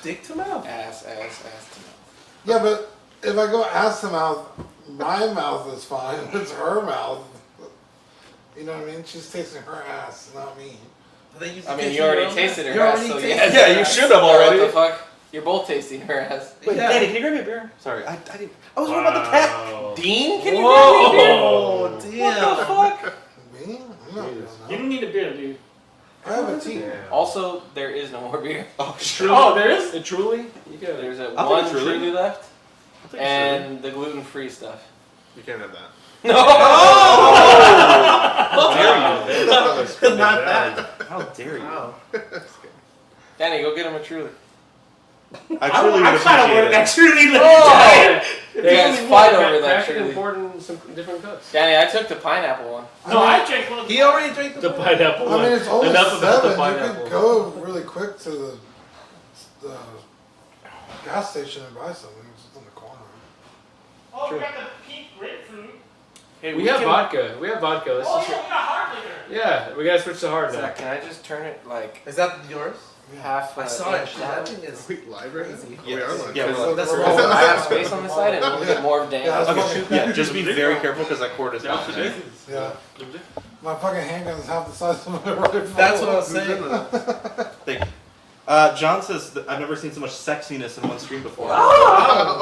Dick to mouth. Ass to mouth. Yeah, but if I go ass to mouth, my mouth is fine. It's her mouth. You know what I mean? She's tasting her ass, not me. I mean, you already tasted her ass, so yes. Yeah, you should have already. What the fuck? You're both tasting her ass. Wait, Danny, can you grab me a beer? Sorry, I didn't. I was worried about the cat. Dean, can you grab me a beer? Oh, damn. What the fuck? Me? I'm not doing You that. don't need a beer, dude. I have a tea. Yeah. Also, there is no more beer. Oh, sure. Oh, there is? Truly? You got it. There's I'll one take a Truly. Truly left, I'll take a and the gluten-free stuff. You can't have that. No! How dare you? Not that. How dare you? Wow. Danny, go get him a Truly. I truly would I'm kind of worried appreciate that it. Truly left. Oh! If You guys only fight one, over that crack it Truly. and pour it in some different cups. Danny, I took the pineapple one. No, I drank one of He already drank the pineapple I one. mean, it's only Enough about 7. the You pineapple. could go really quick to the gas station and buy something. It's just on the corner. Oh, we got the pink grapefruit. Hey, We have vodka. We have vodka. Let's Oh, just... yeah, we got hard liquor. Yeah, we gotta switch to hard now. Zach, can I just turn it like Is that yours? half? I saw it. inch That down? thing is Wait, live right now? crazy. We are live. Yeah, So that's we're right. all- I have space on the side, and we'll get more of Dan. Yeah, that's Okay, fucking- yeah, just be very careful because that cord is not in there. Yeah. My fucking handgun is half the size of my rifle. That's what I was saying. Thank you. John says that I've never seen so much sexiness in one stream before.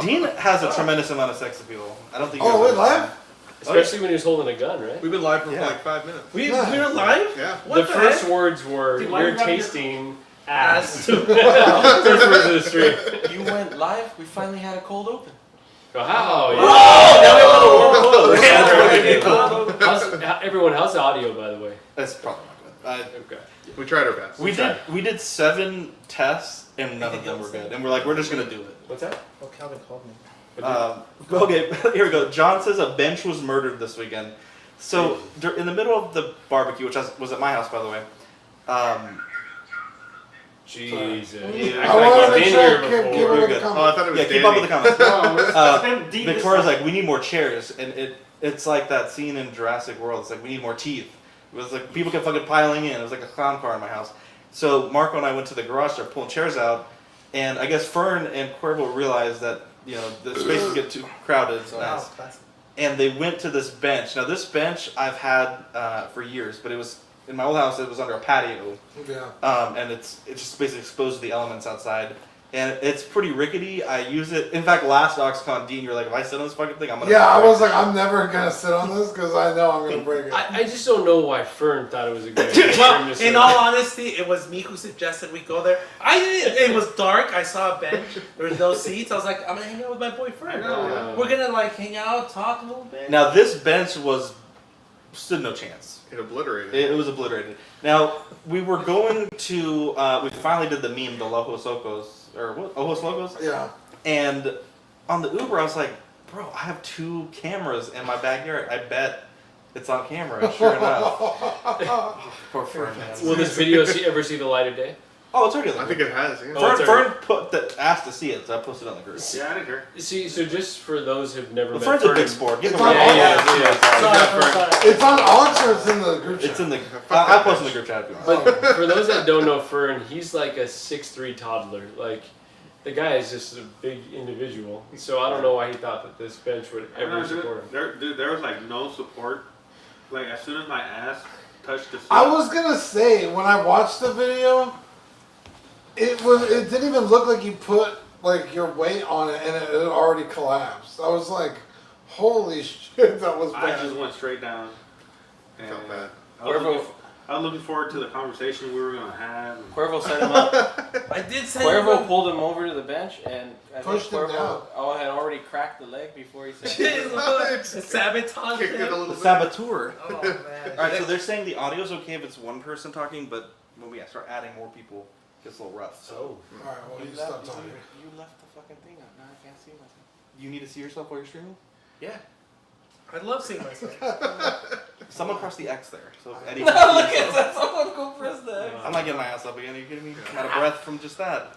Dean has a tremendous amount of sex appeal. I don't think. you Oh, guys wait, understand. live? Especially when he was holding a gun, right? We've been live for Yeah. like 5 minutes. We were live? Yeah. What the the first heck? words were, Dude, why you're you grabbing your- tasting ass. Ass. First words of the stream. You went live. We finally had a cold open. Oh, yeah. Oh, Yeah, everyone, how's the audio, by the way? That's probably not good. Okay. We tried our best. We did 7 tests and none of them were good, and we're like, we're just gonna do it. What's that? Oh, Calvin called me. Okay, here we go. John says a bench was murdered this weekend. So in the middle of the barbecue, which was at my house, by the way. Jesus. Yeah. Act I like wanna you've make been sure here I keep before. giving You're it good. a comment. Oh, I thought it was Yeah, keep up with the comments. Deep Victoria's like, we need more chairs, and it's like that scene in Jurassic World. It's like we need more teeth. It was like people kept fucking piling in. It was like a clown car in my house. So Marco and I went to the garage, started pulling chairs out, and I guess Fern and Cuervo realized that the spaces get too crowded. Wow, classic. And they went to this bench. Now this bench I've had for years, but it was in my old house. It was under a patio, Yeah. and it's just basically exposed to the elements outside. And it's pretty rickety. I use it. In fact, last OxCon, Dean, you're like, if I sit on this fucking thing, I'm gonna. Yeah, I break was it." like, I'm never gonna sit on this because I know I'm gonna break it. I just don't know why Fern thought it was a good idea. Well, in all honesty, it was me who suggested we go there. I didn't. It was dark. I saw a bench. There was no seats. I was like, I'm gonna hang out with my boyfriend. Yeah. We're gonna like hang out, talk a little bit. Now this bench stood no chance. It obliterated. It was obliterated. Now we were going to. We finally did the meme, the Ojos Locos, or what? Ojos Locos. Yeah. And on the Uber, I was like, bro, I have 2 cameras in my backyard. I bet it's on camera. And sure enough. Poor Fern, man. Will this video ever see the light of day? Oh, it's already on the I think it has. Yeah. Oh, Fern asked to see it, so I posted it on the group. Yeah, I didn't care. See, so just for those who've never Well, met Fern's a Fern, big sport. Give It's him a on round. all- yeah. It's on Ox or it's in the group chat? It's in the. I post in the group chat if you want. But for those that don't know Fern, he's like a 6'3" toddler. Like, the guy is just a big individual. So I don't know why he thought that this bench would ever support him. There was like no support. Like as soon as my ass touched the seat. I was gonna say when I watched the video, it didn't even look like you put like your weight on it and it had already collapsed. I was like, holy shit, that was I bad. just went straight down. And Felt bad. I was looking forward to the conversation we were gonna have. Cuervo set him up. I did say. Cuervo pulled him over to the bench, and I think Pushed him down. Cuervo had already cracked the leg before he said. Sabotage. Kicked it a him. little The bit. saboteur. Oh man. Alright, so they're saying the audio's okay if it's one person talking, but when we start adding more people, it gets a little rough. So Alright, well you stop talking. You left the fucking thing up. Now I can't see myself. you need to see yourself while you're streaming? Yeah. I love seeing myself. Someone press the X there. So if Eddie No, can see look at himself. that. Someone go press that. I'm not getting my ass up again. Are you kidding me? I'm out of breath from just that.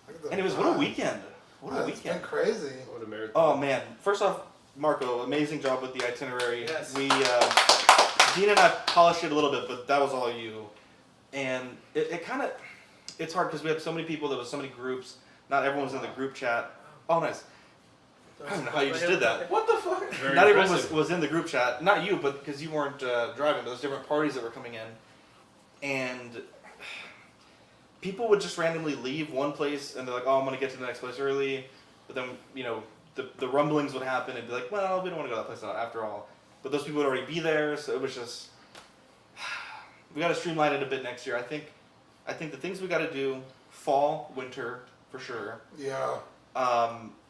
Look at the Anyways, what a vibe. weekend. What a It's been weekend. crazy. What a marathon. Oh man. First off, Marco, amazing job with the itinerary. Yes. We Dean and I polished it a little bit, but that was all you. And it kind of it's hard because we had so many people. There was so many groups. Not everyone's in the group chat. Oh, nice. I don't know how you just did that. What the fuck? Very Not everyone impressive. was in the group chat. Not you, but because you weren't driving. But there's different parties that were coming in, and people would just randomly leave one place, and they're like, "Oh, I'm gonna get to the next place early," but then the rumblings would happen, and be like, "Well, we don't want to go to that place after all." But those people would already be there, so it was just we got to streamline it a bit next year. I think the things we got to do fall, winter for sure. Yeah.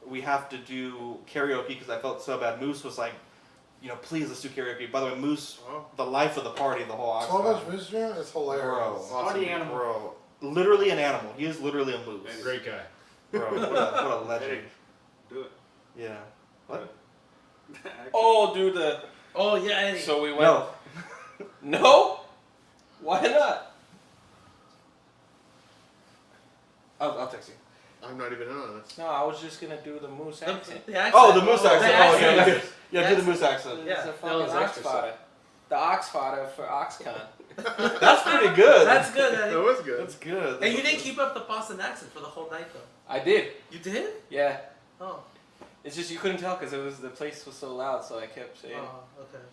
We have to do karaoke because I felt so bad. Moose was like, please let's do karaoke. By the way, Moose, the life of the party, the whole Aux 12-inch Con. moose jam is hilarious. Bro, Awesome. bro, literally an animal. He is literally a moose. Great guy. Bro, what a legend. Do it. Yeah. What? Oh, dude, Oh yeah. Eddie. so we went. No. No? Why not? I'll text you. I'm not even in on this. No, I was just gonna do the moose accent. The accent. Oh, the moose accent. The Oh, accent. yeah. Yeah, do the moose accent. It's Yeah, a that fucking was ox extra fodder. The ox fodder for OxCon. That's pretty good. That's good, That Eddie. was good. That's good. And you didn't keep up the Boston accent for the whole night though. I did. You did? Yeah. Oh. It's just you couldn't tell because the place was so loud, so I kept saying. Oh, okay.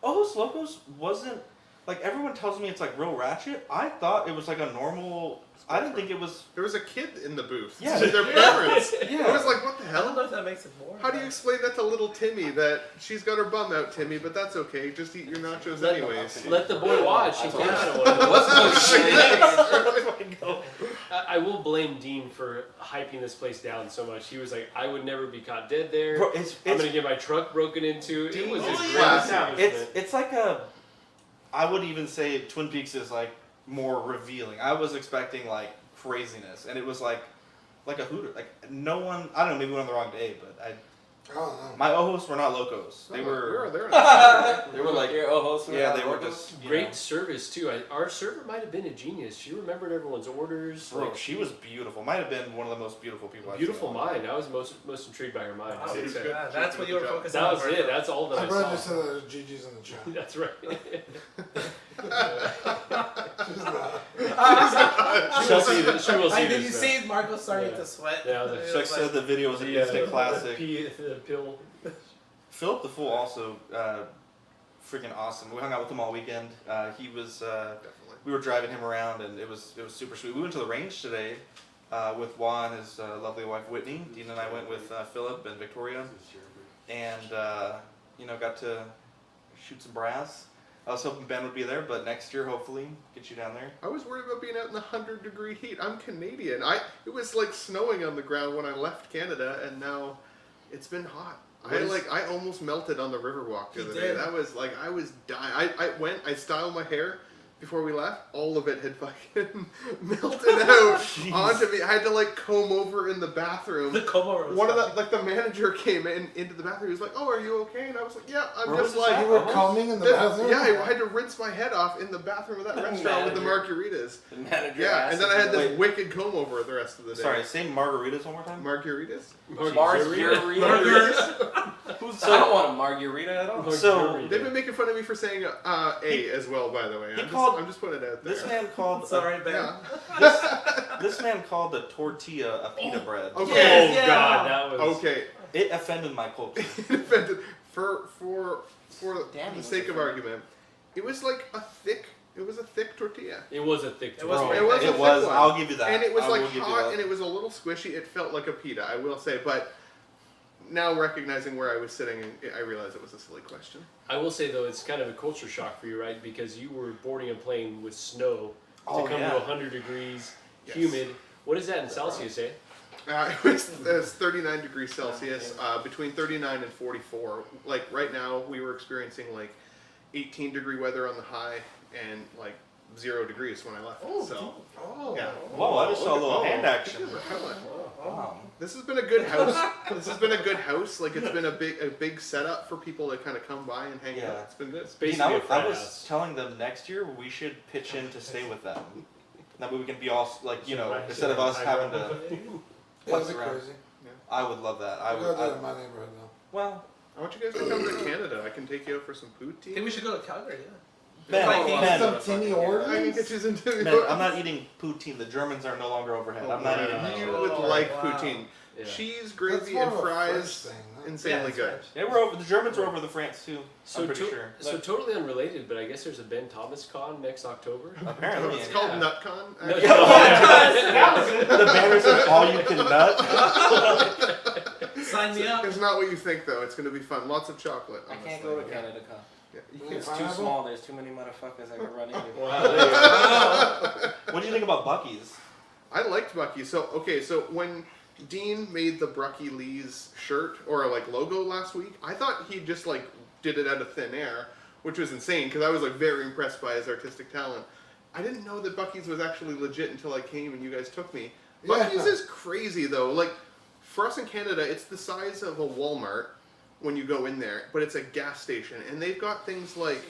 Ojos Locos wasn't like everyone tells me it's like real ratchet. I thought it was like a normal. I didn't think it was. There was a kid in the booth. Yeah. Their parents. Yeah. I was like, what the I don't hell? know if that makes it more. How do you explain that to little Timmy that she's got her bum out, Timmy, but that's okay. Just eat your nachos anyways. Let the boy watch. He I told can't you. know what it What's is. I will blame Dean for hyping this place down so much. He was like, I would never be caught dead there. Bro, I'm gonna get my truck broken into. It was Oh, his yeah. great establishment. It's like a. I would even say Twin Peaks is like more revealing. I was expecting like craziness, and it was like a Hooter. Like no one. I don't know. Maybe we went on the wrong day, but I don't know. my Ojos were not locos. They We were. there. On They were like. Your host. Yeah, they were just. you Great know. service too. Our server might have been a genius. She remembered everyone's orders. Bro, Like, she was beautiful. Might have been one of the most beautiful people I've beautiful seen. in a long mind. time. I was most intrigued by her mind. Oh, She was yeah, good. that's what you were Good job. focusing That on. was first. it. That's all that I'm I glad saw. you said that Gigi's in the chat. That's right. She's not. She'll see that. She will see Did you this. see Marco starting Yeah. to sweat? Yeah, I was like, It was Chuck said the video was an instant classic. The pill. Philip the Fool also freaking awesome. We hung out with him all weekend. He was Definitely. we were driving him around, and it was super sweet. We went to the range today with Juan, his lovely wife Whitney. Dean and I went with Philip and Victoria, and got to shoot some brass. I was hoping Ben would be there, but next year hopefully get you down there. I was worried about being out in the 100-degree heat. I'm Canadian. It was like snowing on the ground when I left Canada, and now it's been hot. I almost melted on the Riverwalk the You other day. did. That was like I was dying. I styled my hair before we left. All of it had fucking melted out Jeez. onto me. I had to like comb over in the bathroom. The Como One of the manager came into the bathroom. He was like, "Oh, are you okay?" And I was like, "Yeah, I'm Where just was this like." You were combing in the bathroom? Yeah, I had to rinse my head off in the bathroom of that restaurant with the margaritas. The manager. Yeah, asked and then I had if this Wait. wicked comb over the rest of the day. Sorry, say margaritas one more time. Margaritas? Margarita. I don't want a margarita at all. So, They've been making fun of me for saying A as well, by the way. I'm just putting it out there. This man called Sorry, Ben. Yeah. this man called a tortilla a pita bread. Okay. Oh Yeah. God, that was Okay. It offended my culture. for Danny the was sake of offended. argument, it was like a thick tortilla. It was a thick. It was twirl. very- It was a It thick was. one. I'll give you that. And it was I like will give you hot that. and it was a little squishy. It felt like a pita, I will say. But now recognizing where I was sitting, I realized it was a silly question. I will say though, it's kind of a culture shock for you, right? Because you were boarding a plane with snow Oh, to come yeah. to 100 degrees, Yes. humid. What is that in Celsius, eh? It was 39 degrees Celsius, between 39 and 44. Like right now, we were experiencing like 18-degree weather on the high and like 0 degrees when I left. So yeah. Whoa, I just saw a little Oh, hand action. Wow. This has been a good house. This has been a good house. Like it's been a big setup for people to kind of come by and hang Yeah. out. It's been good. It's Dean, basically a I frat was house. telling them next year we should pitch in to stay with them. That way we can be all like Right. instead of us having to. That'd be around. crazy. I would love that. I I would. gotta do it I, in my neighborhood though. well, I want you guys to come to Canada. I can take you out for some poutine. Maybe we should go to Calgary, yeah. Man, Some teeny I can organs. get you into. Man, I'm not eating poutine. The Germans are no longer overhead. I'm not eating that You shit. would like wow. poutine. Yeah. Cheese, That's gravy, more and of a French fries. thing, huh? Insanely good. Yeah, we're over. The Germans are over the France too. So, I'm pretty sure. so totally unrelated, but I guess there's a Ben Thomas Con next October. Apparently, It's yeah. called Yeah. NutCon. No, actually. The banner says "All you can nut." Sign me up. It's not what you think, though. It's going to be fun. Lots of chocolate. I honestly. can't go to Canada Con. Yeah, you Ooh. can- It's too Pineapple? small. There's too many motherfuckers I could run into. Wow, there you go. What do you think about Buc-ee's? I liked Buc-ee. So when Dean made the Buc-ee Lee's shirt or like logo last week, I thought he just like did it out of thin air, which was insane because I was like very impressed by his artistic talent. I didn't know that Buc-ee's was actually legit until I came and you guys took me. Yeah. Buc-ee's is crazy though. Like for us in Canada, it's the size of a Walmart when you go in there, but it's a gas station, and they've got things like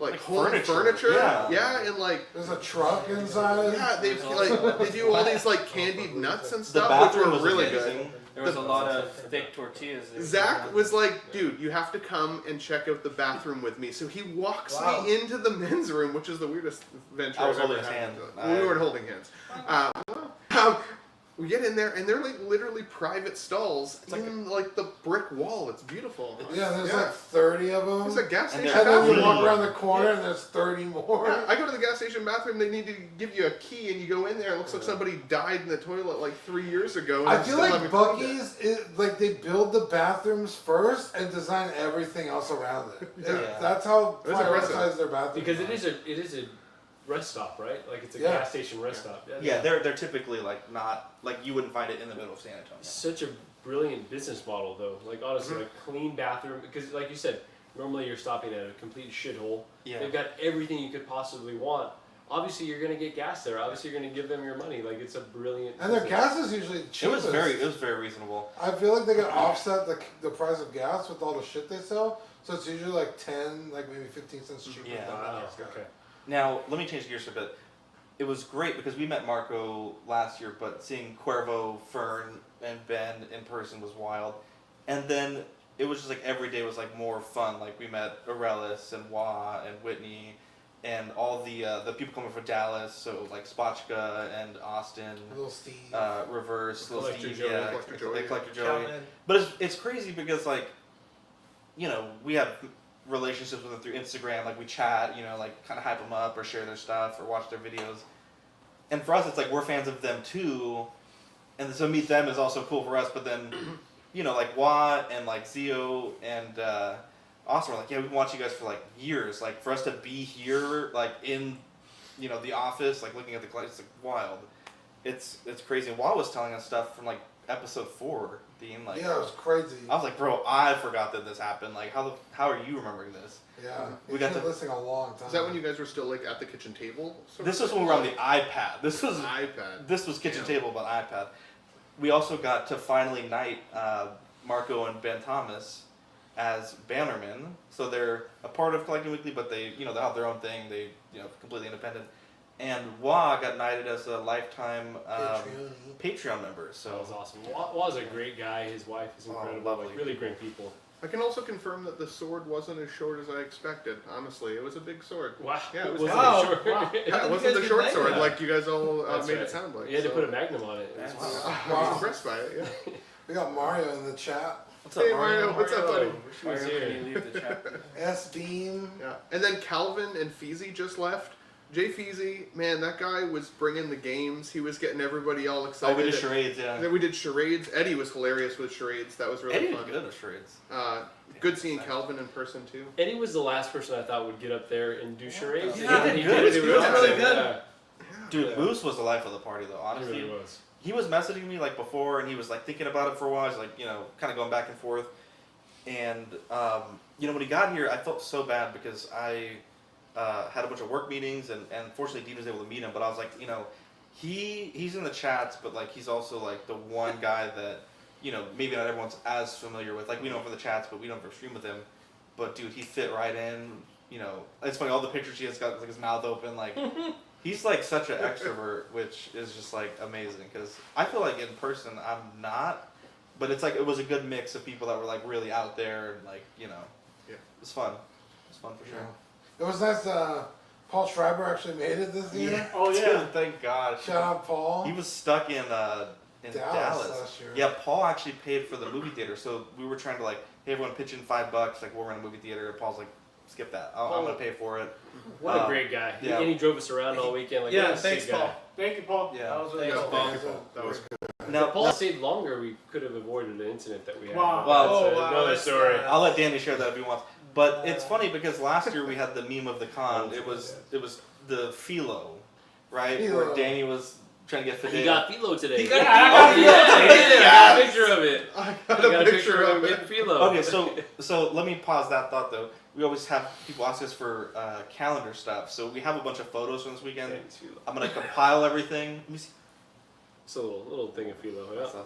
home furniture. Yeah. And like. There's a truck inside. Yeah, they do all these like candied nuts and The stuff, which bathroom were was really amazing. good. There was a lot of thick tortillas. There. Zach was like, dude, you have to come and check out the bathroom with me. So he walks Wow. me into the men's room, which is the weirdest venture I was I've ever holding his had. hand. We weren't holding hands. We get in there, and they're like literally private stalls in like the brick wall. It's beautiful. Yeah, there's like 30 of them. It's a gas And station And then you bathroom. walk around the corner and there's 30 more. Yeah, I go to the gas station bathroom. They need to give you a key, and you go in there. It looks like somebody died in the toilet like 3 years ago. And I they feel still like haven't cleaned it. Buc-ee's, like they build the bathrooms first and design everything else around it. Yeah. That's how That's prioritize impressive. their bathrooms. Because it is a rest stop, right? Like it's a Yeah. gas station rest stop. Yeah, they're typically like not like you wouldn't find it in the middle of San Antonio. Such a brilliant business model, though. Like honestly, like clean bathroom. Because like you said, normally you're stopping at a complete shithole. Yeah. They've got everything you could possibly want. Obviously, you're gonna get gas there. Obviously, you're gonna give them your money. Like it's a brilliant. And their business. gas is usually It cheap. was very reasonable. I feel like they can offset the price of gas with all the shit they sell. So it's usually like 10, like maybe 15 cents cheaper. Yeah. than Wow. gas. Okay. Now let me change gears a bit. It was great because we met Marco last year, but seeing Cuervo, Fern, and Ben in person was wild. And then it was just like every day was like more fun. Like we met Arelis and Wah and Whitney and all the people coming from Dallas. So like Spotchka and Austin, Little Steve. Reverse, Little Collector Steve, Joey. yeah, Collector Joey. Collector Joey. Calvin. But it's crazy because like, you know, we have relationships with them through Instagram. Like we chat, you know, like kind of hype them up or share their stuff or watch their videos. And for us, it's like we're fans of them too, and so meet them is also cool for us. But then, you know, like Watt and like Zio and Austin were like, yeah, we've been watching you guys for like years. Like for us to be here, like in, you know, the office, like looking at the clients, it's like wild. It's crazy. And Watt was telling us stuff from like episode 4, Dean. Like, Yeah, it was crazy. I was like, bro, I forgot that this happened. Like, how are you remembering this? Yeah, We got been the- listening a long time. Is that when you guys were still like at the kitchen table? sort This of was thing? when we were on the iPad. This was iPad. kitchen Yeah. table, but iPad. We also got to finally knight Marco and Ben Thomas as bannermen. So they're a part of Collecting Weekly, but they have their own thing. They completely independent. And Wah got knighted as a lifetime Patreon member. That So was awesome. Waz a great guy. His wife is incredible. lovely Like, really people. great people. I can also confirm that the sword wasn't as short as I expected. Honestly, it was a big sword. Wow. Yeah, it was Wasn't wow. it short? Wow. Yeah, it You wasn't guys the did short that? sword Yeah. like you guys all That's made right. it sound like. You had to so- put a magnum on it. It was Wow. I Wow. was impressed by it. Yeah. We got Mario in the chat. what's up, Hey Mario? Mario, what's up, buddy? Wish he was Mario, here. can you leave the chat? S Beam. Yeah. And then Calvin and Feezy just left. Jay Feezy, man, that guy was bringing the games. He was getting everybody all Oh, excited. we did charades, yeah. Then we did charades. Eddie was hilarious with charades. That was really Eddie fun. did good at charades. Good seeing Calvin in person too. Eddie was the last person I thought would get up there and do charades. Yeah, And he he did. did. He It was was really awesome. good. Yeah, Dude, Yeah. Moose was the life of the party, though. he Honestly, really was. he was messaging me like before, and he was like thinking about it for a while. He's like, kind of going back and forth. And when he got here, I felt so bad because I had a bunch of work meetings, and fortunately Dean was able to meet him. But I was like, he's in the chats, but like he's also like the one guy that maybe not everyone's as familiar with. Like we know him for the chats, but we don't ever stream with him. But dude, he fit right in. It's funny, all the pictures he has got like his mouth open, like. He's like such an extrovert, which is just like amazing because I feel like in person I'm not, but it's like it was a good mix of people that were like really out there and like Yeah. it was fun. It was fun for sure. Yeah. It was nice. Paul Schreiber actually made it this year. Yeah. Oh, yeah. Dude, thank God. Shout out Paul. He was stuck in Dallas. last year. Yeah, Paul actually paid for the movie theater, so we were trying to like, hey, everyone pitch in $5, like we're in a movie theater. And Paul's like, skip that. I'm gonna pay for it. What a great guy. Yeah. And he drove us around all weekend. Like, Yeah, what a thanks, sick guy. Paul. Thank you, Paul. Yeah. That was really Thanks, cool. Paul. Thank you, Paul. That was Now, If Paul stayed longer, we could have avoided the incident that we had. Wow. But Wow. that's Oh, wow, another that's story. sad. I'll let Danny share that if he wants. But it's funny because last year we had the meme of the con. It was the philo, right? Philo. Where Danny was trying to get He Fidel. got philo today. He got Oh, philo yeah, today. I got a picture of it. I I got a picture of him getting philo. Okay, so let me pause that thought though. We always have people ask us for calendar stuff, so we have a bunch of photos from this weekend. Thanks, philo. I'm gonna compile everything. Let me see. It's a little thing of philo. Yeah. So,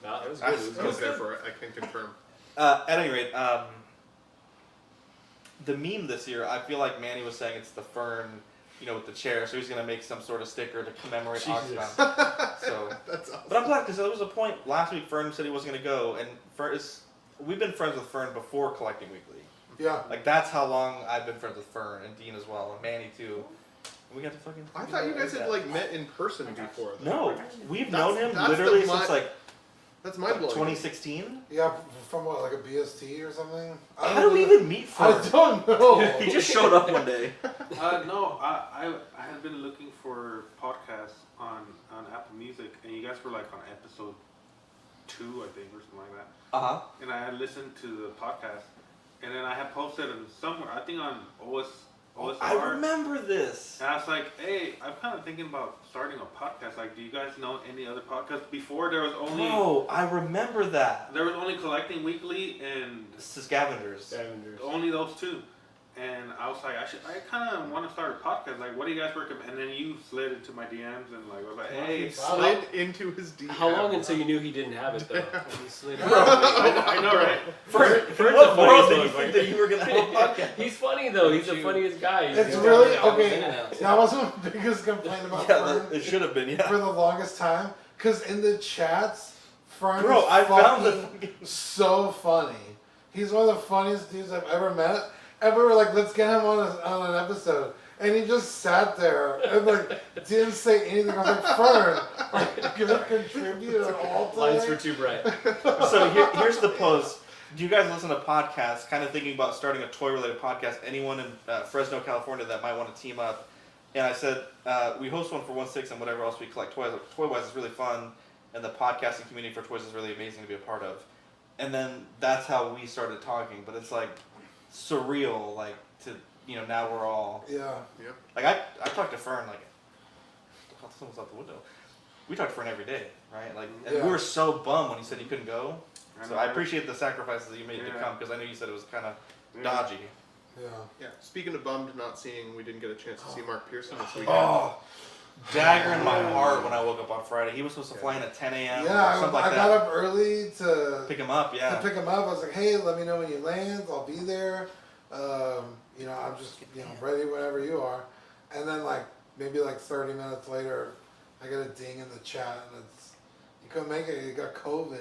Nah, it was good. I It was I was good. there for it. I can confirm. at any rate, the meme this year, I feel like Manny was saying it's the fern, with the chair. So he's gonna make some sort of sticker to commemorate Jesus. Oxfam. So, That's awesome. but I'm glad because there was a point last week. Fern said he wasn't gonna go, and Fern is. We've been friends with Fern before Collecting Weekly. Yeah. Like that's how long I've been friends with Fern and Dean as well, and Manny too. And we got to fucking. I thought you guys had like met in person before. though. No, we've That's- known him that's literally the since mi- like That's mind blowing. 2016. Yeah, from what, like a BST or something? How do we even meet I Fern? don't know. He just showed up one day. No, I had been looking for podcasts on Apple Music, and you guys were like on episode 2, I think, or something like that. Uh huh. And I had listened to the podcast, and then I had posted it somewhere, I think on OSR. I remember this. And I was like, hey, I'm kind of thinking about starting a podcast. Like, do you guys know any other podcasts? Before there was only Oh, I remember that. Collecting Weekly and Scavengers. Scavengers. only those two. And I was like, I kind of want to start a podcast. Like, what do you guys recommend? And then you slid into my DMs and like, I was like, hey, Slid into his DM. How long until you knew he didn't have it though? He slid in. I know, right? Fern's In the what world funniest did you one, think like- that you were gonna have a podcast? He's funny though. He's the funniest guy. He's It's the- really, I was in okay, and out. that was my biggest complaint about Yeah, Fern it should have been. Yeah. for the longest time. Because in the chats, Fern Bro, is I found fucking so funny. He's one of the funniest dudes I've ever met. And we were like, let's get him on an episode. And he just sat there and like didn't say anything. I was like, Fern, like, you gonna contribute at all today? Lights were too bright. So here's the post. Do you guys listen to podcasts? Kind of thinking about starting a toy-related podcast. Anyone in Fresno, California that might want to team up? And I said we host one for 1/6 and whatever else we collect toys. Toy-wise is really fun, and the podcasting community for toys is really amazing to be a part of. And then that's how we started talking. But it's like surreal, like to now we're all Yeah. like I talked to Fern like someone's out the window. We talked to Fern every day, right? Like and Yeah. we were so bummed when he said he couldn't go. So know. I appreciate the sacrifices that you made to Yeah. come because I know you said it was kind of Yeah. dodgy. Yeah. Yeah. Speaking of bummed not seeing, we didn't get a chance to see Mark Pearson this weekend. Oh, dagger in my heart when I woke up on Friday. He was supposed to fly in at 10 a.m. Yeah, or something like I that. got up early to Pick him up, yeah. pick him up. I was like, hey, let me know when you land. I'll be there. I'm just ready whenever you are. And then maybe 30 minutes later, I get a ding in the chat and it's you couldn't make it. You got COVID.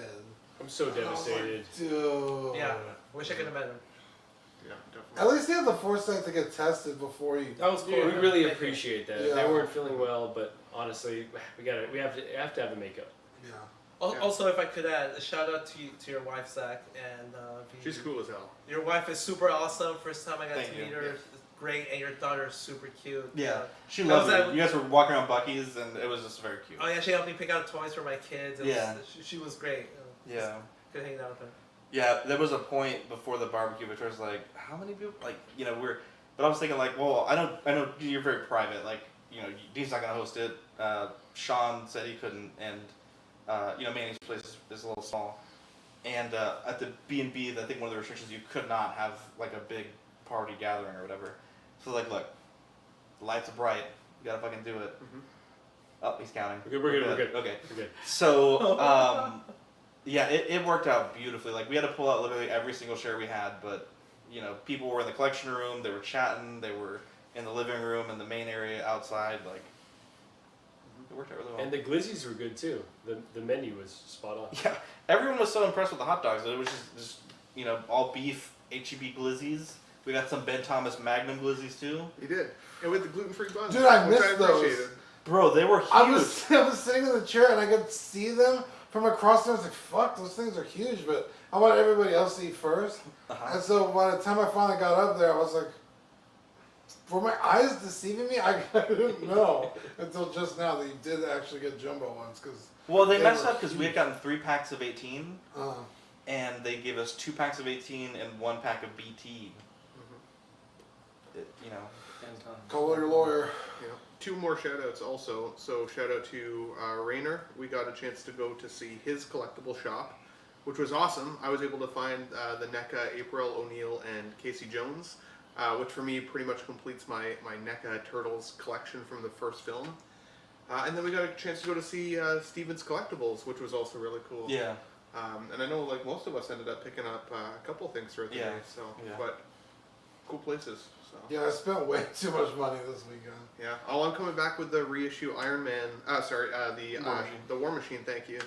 I'm so And I was like, devastated. dude. Yeah, wish I could have met him. Yeah, At definitely. least you had the foresight to get tested before you. That was cool. We really Thank you. appreciate that. Yeah. They weren't feeling well, but honestly, we have to have a makeup. Yeah. Yeah. Also, if I could add a shout out to your wife, Zach, and She's cool as hell. Your wife is super awesome. First time I got Thank to you. meet her, it's great, and your daughter's super cute. Yeah, she That loved was it. that- You guys were walking around Buc-ee's and it was just very cute. Oh yeah, she helped me pick out toys for my kids. Yeah. She was great. Yeah. Good hanging out with her. Yeah, there was a point before the barbecue which I was like, how many people? But I was thinking but I know you're very private. Dean's not gonna host it. Sean said he couldn't, and Manny's place is a little small. And at the B&B, I think one of the restrictions you could not have a big party gathering or whatever. So look, the lights are bright. You gotta fucking do it. Mhm. Oh, he's counting. We're good. Okay. We're good. So, yeah, it worked out beautifully. We had to pull out literally every single chair we had, but, people were in the collection room, they were chatting, they were in the living room, in the main area outside, it worked out really well. And the glizzies were good too. The menu was spot on. Yeah, everyone was so impressed with the hot dogs. It was just all beef HEB glizzies. We got some Ben Thomas Magnum glizzies too. He did. And with the gluten-free buns. Dude, I which missed appreciated. those. Bro, they were huge. I was sitting in the chair and I could see them from across there. I was like, fuck, those things are huge, but I want everybody else to eat first. Uh-huh. And so by the time I finally got up there, I was like, were my eyes deceiving me? I didn't know until just now that you did actually get jumbo ones. Cause Well, they messed were up because we had huge. gotten 3 packs of 18, and they gave us 2 packs of 18 and 1 pack of BT. You know. Call your lawyer. Yeah. 2 more shout-outs also. So shout-out to Rainer. We got a chance to go to see his collectible shop, which was awesome. I was able to find the NECA April O'Neil and Casey Jones, which for me pretty much completes my NECA Turtles collection from the first film. And then we got a chance to go to see Steven's Collectibles, which was also really cool. Yeah. And I know like most of us ended up picking up a couple things throughout the day. So, but cool places. So. Yeah, I spent way too much money this weekend. Yeah. Oh, I'm coming back with the reissue Iron Man. The War Machine. Thank you.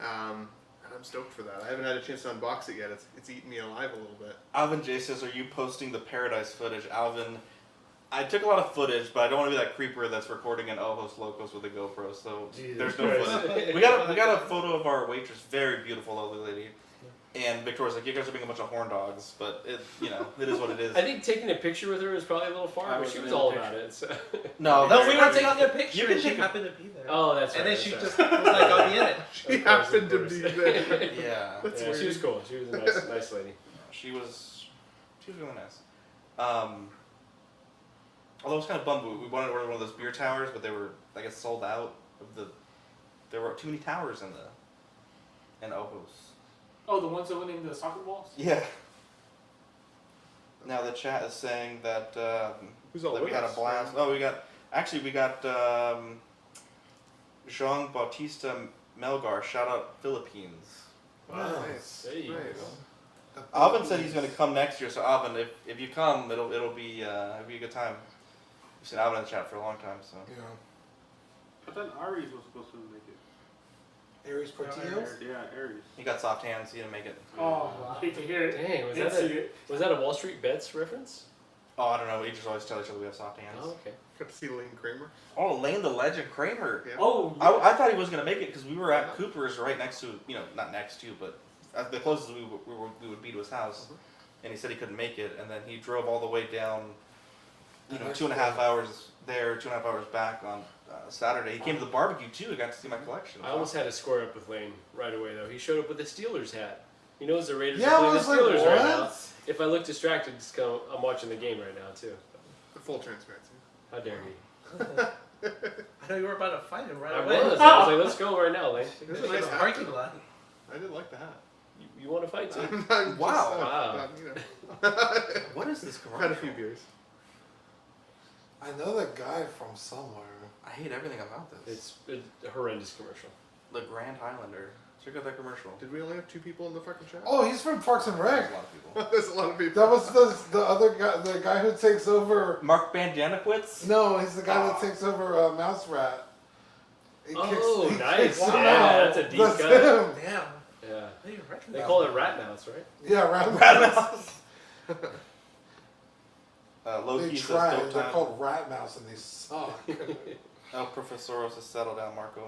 And I'm stoked for that. I haven't had a chance to unbox it yet. It's eaten me alive a little bit. Alvin J says, "Are you posting the Paradise footage?" Alvin, I took a lot of footage, but I don't want to be that creeper that's recording an Ojos Locos with a GoPro. So there's no footage. We got a photo of our waitress, very beautiful, lovely lady. And Victoria's like, "You guys are being a bunch of horn dogs," but it is what it is. I think taking a picture with her was probably a little far, but she was all about it. So. No, No, we were taking taking a picture You can and she take a- happened to be there. Oh, that's right. And then she that's just right. was like on the end. She Of course, happened of to course. be there. Yeah, Yeah, she was cool. She was a nice lady. she was really nice. Although I was kind of bummed. We wanted to order one of those beer towers, but they were, I guess, sold out. There were too many towers in Ojos. Oh, the ones that went into the soccer balls? Yeah. Now the chat is saying that Who's all that we with had a us? blast. Oh, we got Jean Bautista Melgar. Shout out Philippines. Wow. Nice. There you Nice. go. Alvin said he's going to come next year. So Alvin, if you come, it'll be a good time. We've seen Alvin in the chat for a long time. So Yeah. But then Aries was supposed to make it. Aries Portillo's? Yeah, Aries. he got soft hands. He didn't make it. Oh, I hate to hear it. Dang, was that a Wall Street Bets reference? Oh, I don't know. We just always tell each other we have soft hands. Oh, okay. Got to see Lane Kramer. Oh, Lane the Legend Kramer. Yeah. Oh, I thought he was going to make it because we were at Cooper's right next to, not next to, but at the closest we would be to his house. And he said he couldn't make it. And then he drove all the way down, 2.5 hours there, 2.5 hours back on Saturday. He came to the barbecue too. He got to see my collection. I almost had to square up with Lane right away, though. He showed up with a Steelers hat. He knows the Raiders Yeah, are I playing the was like, Steelers right now. what? If I look distracted, it's 'cause I'm watching the game right now, too. The full transparency. How dare he? I know you were about to fight him right I away. was. I was like, let's go right now, Lane. This is In a nice the hat, parking though. lot. I did like the hat. You want to fight, too? I'm just, Wow. What is this I've commercial? had a few beers. I know that guy from somewhere. I hate everything about this. It's a horrendous commercial. The Grand Highlander. Check out that commercial. Did we only have 2 people in the fucking chat? Oh, he's from Parks and There's Rec. a lot of people. There's a lot of people. That was the other guy, the guy who takes over. Mark Bandanowitz? No, he's the guy that takes over Mouse Rat. He Oh, he nice. kicks him Yeah, out. that's a deep That's cut. him. Damn. Yeah. How do you recognize They call that? it rat mouse, right? Yeah, Rat Loki They says try. dope They're time. called Rat Mouse and they suck. El Profesoros has settled down, Marco.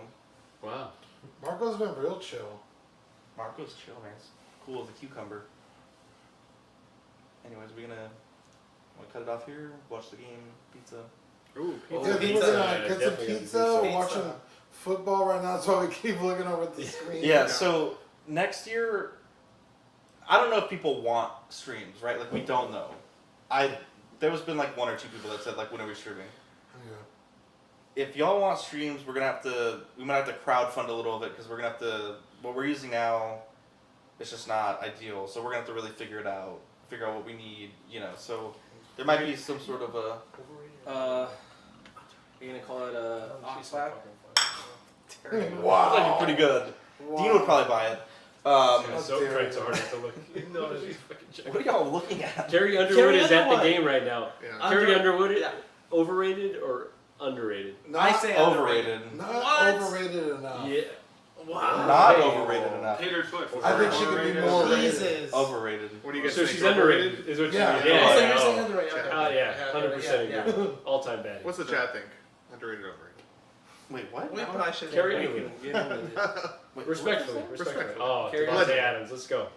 Wow. Marco's been real chill. Marco's chill, man. He's cool as a cucumber. Anyways, we're gonna cut it off here, watch the game, pizza. Ooh, Oh, Yeah, I think pizza. we're gonna Yeah, get some definitely gotta pizza. do We're pizza. watching football right now. That's why we keep looking over at the screen. Yeah, so next year, I don't know if people want streams, right? Like, we don't know. There was been like 1 or 2 people that said, like, when are we streaming? Yeah. If y'all want streams, we might have to crowdfund a little bit because we're gonna have to, what we're using now, it's just not ideal. So we're gonna have to really figure out what we need, so there might be some sort of a, You're gonna call it a Oxfab? Wow. that'd be pretty good. Wow. Dean would probably buy it. So dare trying so you. hard not to look. No, she's fucking checking. What are y'all looking at? Carrie Underwood is at the Underwood. game right now. Yeah. Carrie Underwood, Yeah. overrated or underrated? Not, I say Overrated. not What? overrated enough. Yeah. Wow. Not Hey. overrated enough. Taylor Swift. I think she could be Overrated. more rated. Jesus. Overrated. What do you guys So think? she's underrated, is what Yeah. you mean. Oh, so Yeah, you're saying yeah. underrated. Okay. Yeah, 100% yeah. agree. All-time bad. What's the chat think? Underrated, overrated? Wait, what? We probably should Carrie make Underwood. it. Wait, Respectfully. Oh, Carrie Devontae Underwood. Adams. Let's go.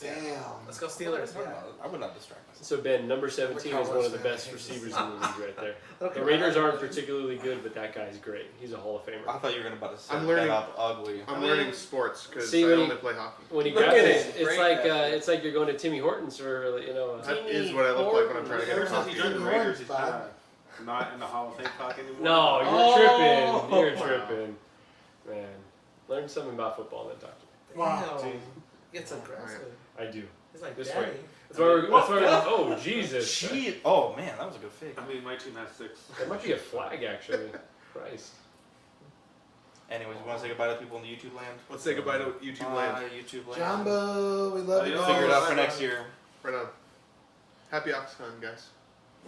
Damn. Let's go Steelers. I would not distract myself. So Ben, number 17 is one of the best receivers in the league right there. The Raiders aren't particularly good, but that guy's great. He's a Hall of I Famer. thought you were gonna about to set I'm learning- that up ugly. I'm learning sports because See, I when only you- play hockey. When he Look grabs at it, it. it's Great like athlete. it's like you're going to Timmy Hortons or That is what I look like when I'm trying to get a Ever since he coffee. joined the Raiders, he's kind of not in the Hall of Fame talk anymore. No, you're Oh. tripping. You're tripping, man. Learn something about football and then talk to Wow. Damn. It's aggressive. me. I do. He's like, This Daddy. way. That's why we're oh Jesus. Shit. Oh man, that was a good fake. I mean, my team has 6. That might be a flag actually. Christ. Anyways, you want to say goodbye to people in the YouTube land? Let's say goodbye to YouTube land. YouTube land. Jumbo, we love you. Adios. Figure it out guys. for next year. Right on. Happy Aux Con, guys.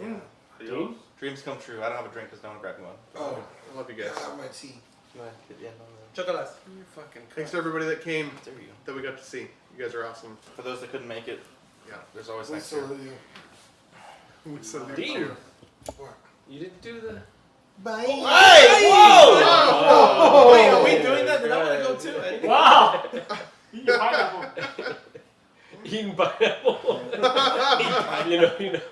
Mm. Adios. Dreams come true. I don't have a drink because no one grabbed me one. Oh, I love you I guys. got my tea. Go ahead, get the end on Chocolate. You're fucking. Thanks to everybody that came, There you go. that we got to see. You guys are awesome. For those that couldn't make it, Yeah. there's always We next year. salute you. We salute Dean. you. What? You didn't do the Bye. Hey! Oh, Wait, are we doing that? Then I want to go God. too. I think. Wow. Eat your pineapple. Eating pineapple. you know.